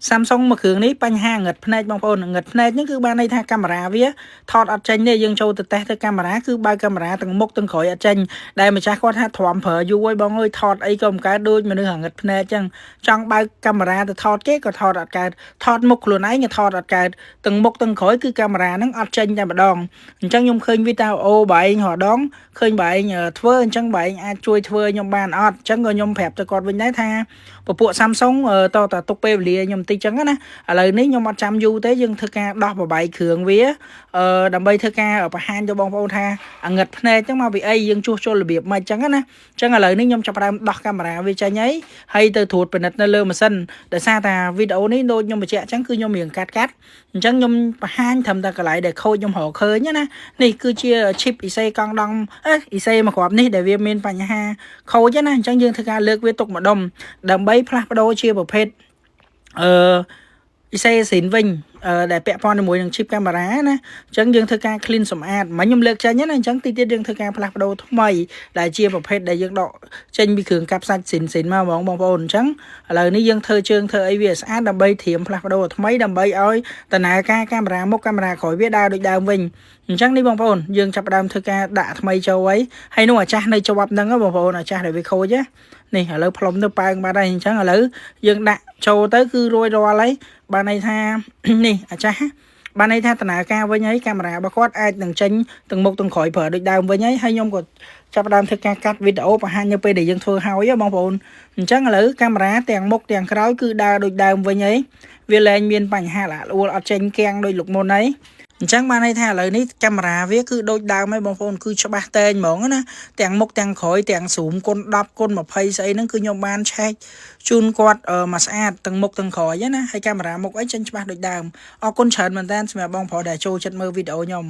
Samsung មកគ្រឿងនេះបញ្ហាងឹតភ្នែកបងប្អូនងឹតភ្នែកនេះគឺបានន័យថាកាមេរ៉ាវាថតអត់ចេញទេយើងចូលទៅតេស្តទៅកាមេរ៉ាគឺបើកាមេរ៉ាទាំងមុខទាំងក្រោយអត់ចេញដែលម្ចាស់គាត់ថាទ្រាំប្រើយូរហើយបងអើយថតអីក៏មិនកើតដូចមនុស្សងឹតភ្នែកចឹងចង់បើកកាមេរ៉ាទៅថតគេក៏ថតអត់កើតថតមុខខ្លួនឯងក៏ថតអត់កើតទាំងមុខទាំងក្រោយគឺកាមេរ៉ាហ្នឹងអត់ចេញតែម្ដងអញ្ចឹងខ្ញុំឃើញវីដេអូបែងរដងឃើញបែងធ្វើអញ្ចឹងបែងអាចជួយធ្វើខ្ញុំបានអត់អញ្ចឹងក៏ខ្ញុំប្រាប់ទៅគាត់វិញដែរថាពពួក Samsung តតទុកពេលវេលាខ្ញុំតិចចឹងណាឥឡូវនេះខ្ញុំអត់ចាំយូរទេយើងធ្វើការដោះបបាយគ្រឿងវាដើម្បីធ្វើការបង្ហាញទៅបងប្អូនថាអាងឹតភ្នែកហ្នឹងមកពីអីយើងជួសជុលរបៀបមិនចឹងណាអញ្ចឹងឥឡូវនេះខ្ញុំចាប់ផ្ដើមដោះកាមេរ៉ាវាចេញហើយទៅត្រួតពិនិត្យនៅលើម៉ាស៊ីនដោយសារតែវីដេអូនេះដូចខ្ញុំបញ្ជាក់អញ្ចឹងគឺខ្ញុំរៀងកាត់អញ្ចឹងខ្ញុំបង្ហាញត្រឹមតែកន្លែងដែលខូចខ្ញុំរកឃើញណានេះគឺជា chip អ៊ីសេកង់ដង់អ៊ីសេមួយគ្រាប់នេះដែលវាមានបញ្ហាខូចណាអញ្ចឹងយើងធ្វើការលើកវាទុកម្ដុំដើម្បីផ្លាស់ប្ដូរជាប្រភេទអ៊ីសេស៊ីនវិញដែលពាក់ព័ន្ធជាមួយនឹង chip កាមេរ៉ាណាអញ្ចឹងយើងធ្វើការ clean សម្អាតមិនខ្ញុំលើកចេញណាអញ្ចឹងទីទៀតយើងធ្វើការផ្លាស់ប្ដូរថ្មីដែលជាប្រភេទដែលយើងដកចេញពីគ្រឿងកាប់សាច់ស៊ីនមកបងប្អូនអញ្ចឹងឥឡូវនេះយើងធ្វើជើងធ្វើអីវាស្អាតដើម្បីត្រៀមផ្លាស់ប្ដូរថ្មីដើម្បីឲ្យដំណើរការកាមេរ៉ាមុខកាមេរ៉ាក្រោយវាដើរដូចដើមវិញអញ្ចឹងនេះបងប្អូនយើងចាប់ផ្ដើមធ្វើការដាក់ថ្មីចូលហើយនោះអាចាស់នៅជាប់ហ្នឹងបងប្អូនអាចាស់ដែលវាខូចនេះឥឡូវផ្លុំទៅប៉ើងបាត់ហើយអញ្ចឹងឥឡូវយើងដាក់ចូលទៅគឺរួចរាល់ហើយបានន័យថានេះអាចាស់បានន័យថាដំណើរការវិញហើយកាមេរ៉ារបស់គាត់អាចនឹងចេញទាំងមុខទាំងក្រោយប្រើដូចដើមវិញហើយខ្ញុំក៏ចាប់ផ្ដើមធ្វើការកាត់វីដេអូបង្ហាញនៅពេលដែលយើងធ្វើហើយបងប្អូនអញ្ចឹងឥឡូវកាមេរ៉ាទាំងមុខទាំងក្រោយគឺដើរដូចដើមវិញហើយវាលែងមានបញ្ហាល្អួលអត់ចេញគាំងដូចលោកមុនហើយអញ្ចឹងបានន័យថាឥឡូវនេះកាមេរ៉ាវាគឺដូចដើមហើយបងប្អូនគឺច្បាស់តែងហ្មងណាទាំងមុខទាំងក្រោយទាំង zoom គុណ10គុណ20ស្អីហ្នឹងគឺខ្ញុំបានឆែកជូនគាត់មកស្អាតទាំងមុខទាំងក្រោយណាហើយកាមេរ៉ាមុខអីចេញច្បាស់ដូចដើមអរគុណច្រើនមែនតើសម្រាប់បងប្រុសដែលចូលចិត្តមើលវីដេអូខ្ញុំ